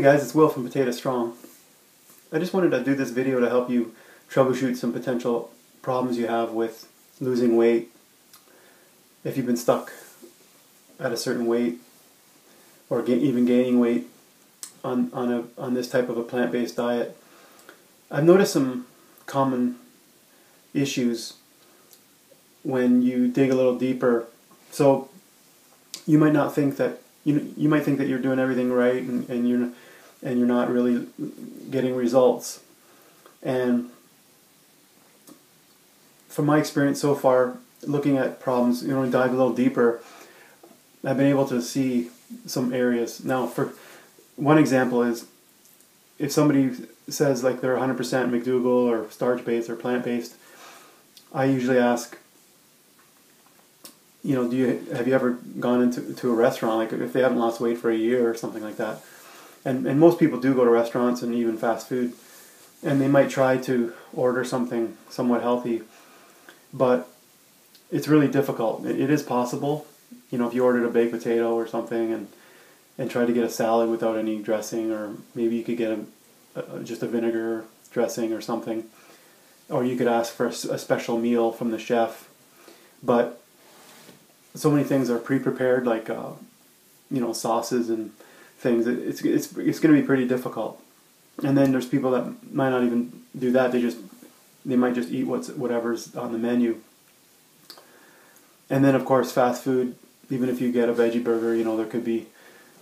Hey guys, it's Will from Potato Strong. I just wanted to do this video to help you troubleshoot some potential problems you have with losing weight. If you've been stuck at a certain weight or even gaining weight on this type of a plant-based diet, I've noticed some common issues when you dig a little deeper. So you might not think that you might think that you're doing everything right and you're not really getting results. And from my experience so far, looking at problems, dive a little deeper, I've been able to see some areas. Now, for one example is, if somebody says like they're 100% McDougall or starch-based or plant-based, I usually ask, have you ever gone into a restaurant, like if they haven't lost weight for a year or something like that? And most people do go to restaurants and even fast food, and they might try to order something somewhat healthy, but it's really difficult. It is possible, if you ordered a baked potato or something and tried to get a salad without any dressing, or maybe you could get just a vinegar dressing or something, or you could ask for a special meal from the chef. But so many things are pre-prepared, like sauces and things. It's going to be pretty difficult. And then there's people that might not even do that. They might just eat whatever's on the menu. And then of course fast food. Even if you get a veggie burger, there could be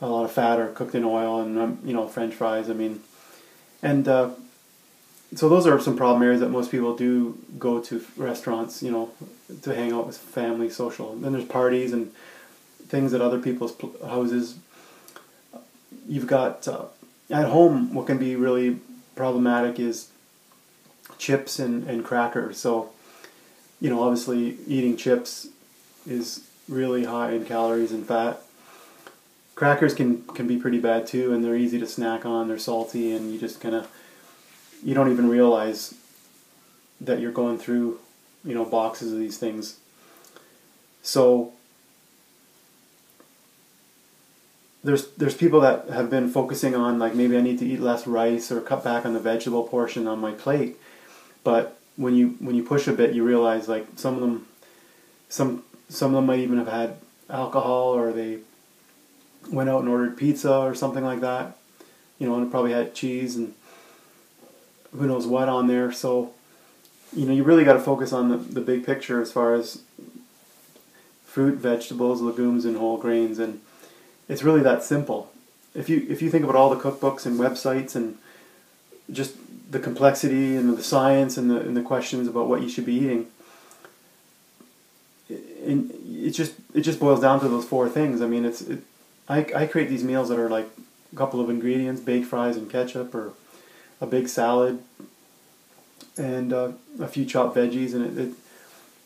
a lot of fat or cooked in oil, and French fries. So those are some problem areas that most people do go to restaurants, to hang out with family, social. And then there's parties and things at other people's houses. You've got, at home, what can be really problematic is chips and crackers. So, obviously eating chips is really high in calories and fat. Crackers can be pretty bad too, and they're easy to snack on. They're salty, and you don't even realize that you're going through, boxes of these things. So there's people that have been focusing on, like, maybe I need to eat less rice or cut back on the vegetable portion on my plate. But when you push a bit, you realize, like, some of them might even have had alcohol, or they went out and ordered pizza or something like that, and it probably had cheese and who knows what on there. So, you really got to focus on the big picture as far as fruit, vegetables, legumes, and whole grains. And it's really that simple. If you think about all the cookbooks and websites and just the complexity and the science and the questions about what you should be eating, and it just boils down to those four things. I create these meals that are like a couple of ingredients: baked fries and ketchup, or a big salad and a few chopped veggies, and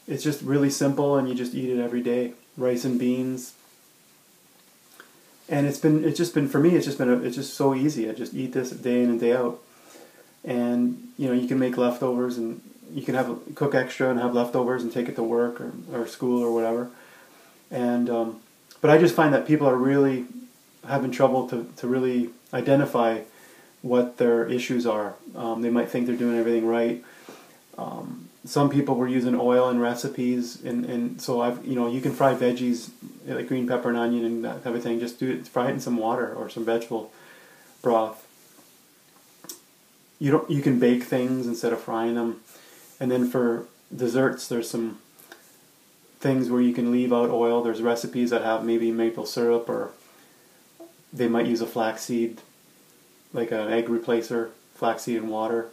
it's just really simple, and you just eat it every day. Rice and beans, and it's just so easy. I just eat this day in and day out, and you can make leftovers, and you can cook extra and have leftovers and take it to work or school or whatever. And but I just find that people are really having trouble to really identify what their issues are. They might think they're doing everything right. Some people were using oil in recipes, and so you can fry veggies like green pepper and onion and that type of thing. Just fry it in some water or some vegetable broth. You can bake things instead of frying them. And then for desserts, there's some things where you can leave out oil. There's recipes that have maybe maple syrup, or they might use a flaxseed, like an egg replacer, flaxseed and water.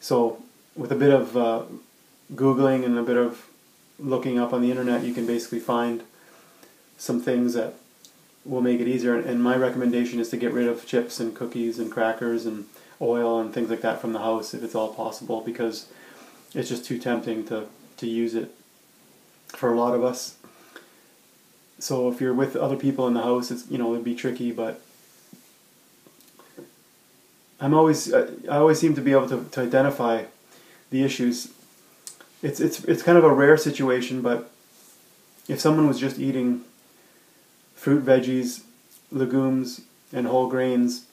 So with a bit of Googling and a bit of looking up on the internet, you can basically find some things that will make it easier. And my recommendation is to get rid of chips and cookies and crackers and oil and things like that from the house if it's all possible, because it's just too tempting to use it for a lot of us. So if you're with other people in the house, it'd be tricky, but I always seem to be able to identify the issues. It's kind of a rare situation, but if someone was just eating fruit, veggies, legumes, and whole grains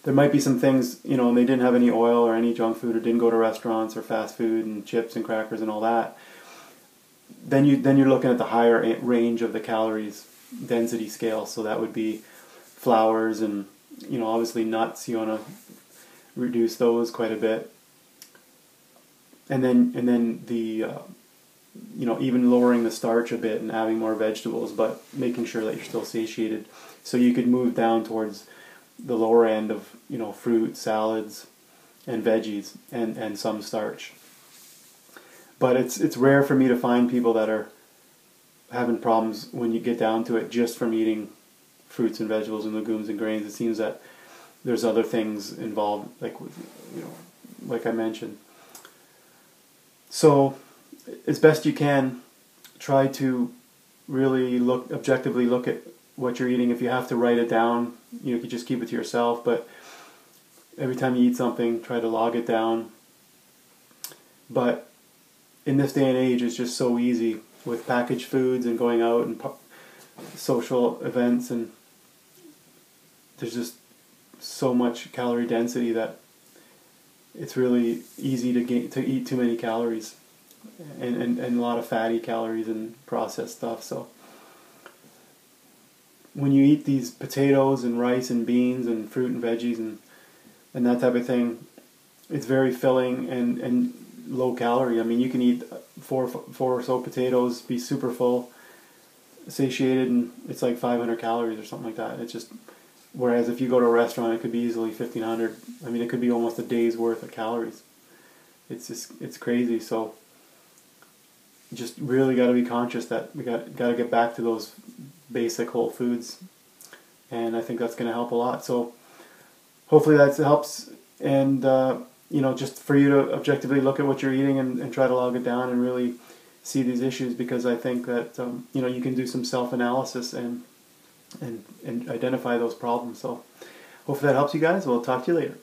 there might be some things, and they didn't have any oil or any junk food, or didn't go to restaurants or fast food and chips and crackers and all that. Then you're looking at the higher range of the calories density scale. So that would be flours and obviously nuts. You want to reduce those quite a bit. And then the even lowering the starch a bit and having more vegetables, but making sure that you're still satiated. So you could move down towards the lower end of fruit, salads, and veggies, and some starch. But it's rare for me to find people that are having problems when you get down to it just from eating fruits and vegetables and legumes and grains. It seems that there's other things involved, like I mentioned. So, as best you can, try to really objectively look at what you're eating. If you have to write it down, you could just keep it to yourself, but every time you eat something, try to log it down. But in this day and age, it's just so easy with packaged foods and going out and social events, and there's just so much calorie density that it's really easy to eat too many calories, and a lot of fatty calories and processed stuff. So when you eat these potatoes and rice and beans and fruit and veggies and that type of thing, it's very filling and low calorie. I mean, you can eat four or so potatoes, be super full, satiated, and it's like 500 calories or something like that. It's just, whereas if you go to a restaurant, it could be easily 1,500. I mean, it could be almost a day's worth of calories. It's crazy. So just really got to be conscious that we got to get back to those basic whole foods, and I think that's going to help a lot. So hopefully that helps, and just for you to objectively look at what you're eating and try to log it down and really see these issues, because I think that you can do some self-analysis and identify those problems. So hopefully that helps you guys. We'll talk to you later.